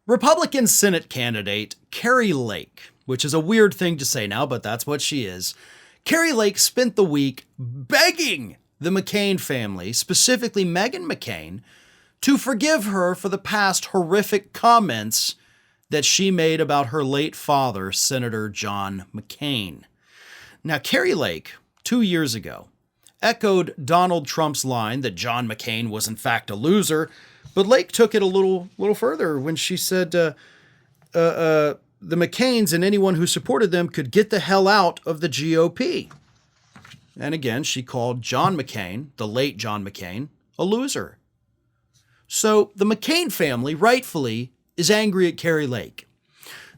Republican Senate candidate Kari Lake, which is a weird thing to say now, but that's what she is. Kari Lake spent the week begging the McCain family, specifically Meghan McCain, to forgive her for the past horrific comments that she made about her late father, Senator John McCain. Now, Kari Lake, 2 years ago, echoed Donald Trump's line that John McCain was in fact a loser, but Lake took it a little further when she said the McCains and anyone who supported them could get the hell out of the GOP. And again, she called John McCain, the late John McCain, a loser. So the McCain family, rightfully, is angry at Kari Lake.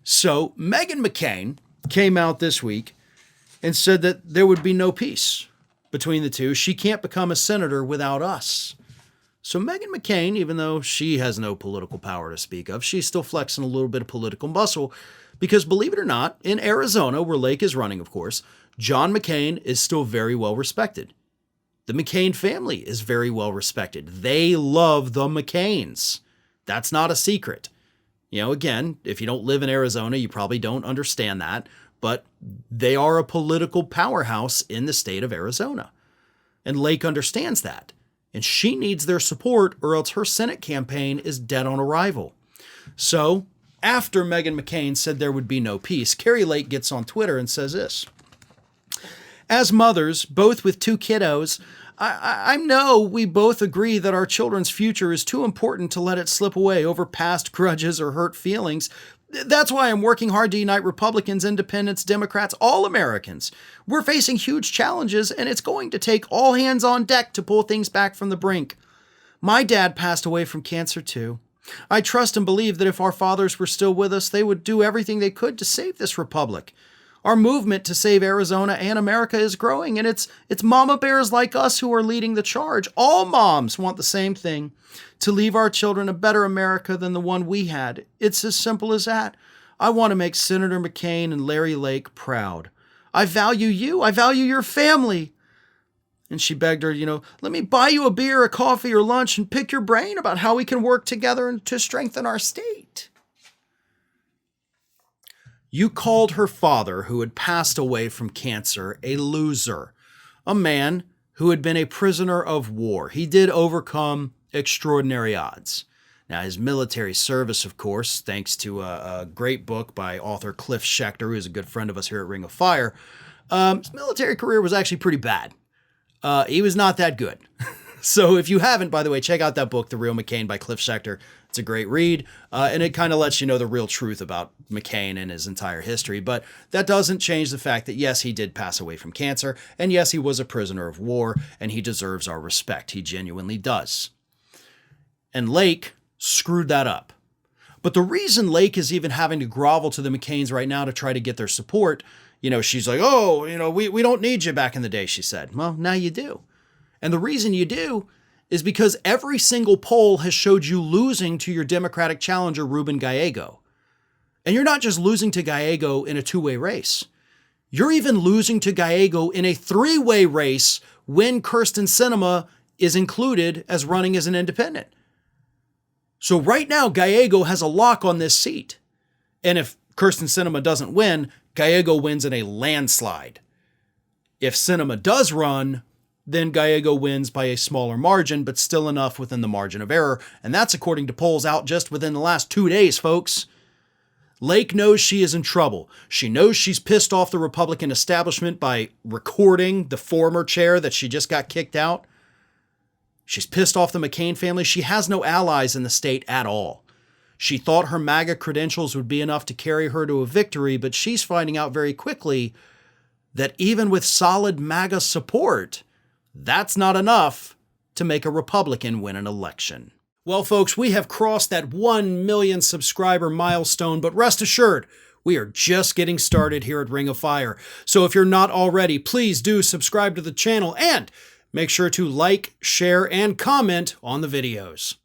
So Meghan McCain came out this week and said that there would be no peace between the two. She can't become a senator without us. So Meghan McCain, even though she has no political power to speak of, she's still flexing a little bit of political muscle because, believe it or not, in Arizona, where Lake is running, of course, John McCain is still very well respected. The McCain family is very well respected. They love the McCains. That's not a secret. You know, again, if you don't live in Arizona, you probably don't understand that, but they are a political powerhouse in the state of Arizona. And Lake understands that. And she needs their support or else her Senate campaign is dead on arrival. So after Meghan McCain said there would be no peace, Kari Lake gets on Twitter and says this: "As mothers, both with 2 kiddos, I know we both agree that our children's future is too important to let it slip away over past grudges or hurt feelings. That's why I'm working hard to unite Republicans, Independents, Democrats, all Americans. We're facing huge challenges, and it's going to take all hands on deck to pull things back from the brink. My dad passed away from cancer too. I trust and believe that if our fathers were still with us, they would do everything they could to save this republic. Our movement to save Arizona and America is growing, and it's mama bears like us who are leading the charge. All moms want the same thing, to leave our children a better America than the one we had. It's as simple as that. I want to make Senator McCain and Larry Lake proud. I value you. I value your family." And she begged her, let me buy you a beer, a coffee, or lunch and pick your brain about how we can work together to strengthen our state. You called her father, who had passed away from cancer, a loser, a man who had been a prisoner of war. He did overcome extraordinary odds. Now, his military service, of course, thanks to a great book by author Cliff Schecter, who is a good friend of us here at Ring of Fire, his military career was actually pretty bad. He was not that good. So if you haven't, by the way, check out that book, The Real McCain by Cliff Schecter. It's a great read, and it kind of lets you know the real truth about McCain and his entire history. But that doesn't change the fact that, yes, he did pass away from cancer, and yes, he was a prisoner of war, and he deserves our respect. He genuinely does. And Lake screwed that up. But the reason Lake is even having to grovel to the McCains right now to try to get their support, she's like, we don't need you back in the day, she said. Well, now you do. And the reason you do is because every single poll has showed you losing to your Democratic challenger, Ruben Gallego. And you're not just losing to Gallego in a 2-way race. You're even losing to Gallego in a 3-way race when Kyrsten Sinema is included as running as an independent. So right now, Gallego has a lock on this seat. And if Kyrsten Sinema doesn't win, Gallego wins in a landslide. If Sinema does run, then Gallego wins by a smaller margin, but still enough within the margin of error. And that's according to polls out just within the last 2 days, folks. Lake knows she is in trouble. She knows she's pissed off the Republican establishment by recording the former chair that she just got kicked out. She's pissed off the McCain family. She has no allies in the state at all. She thought her MAGA credentials would be enough to carry her to a victory, but she's finding out very quickly that even with solid MAGA support, that's not enough to make a Republican win an election. Well, folks, we have crossed that 1 million subscriber milestone, but rest assured, we are just getting started here at Ring of Fire. So if you're not already, please do subscribe to the channel and make sure to like, share, and comment on the videos.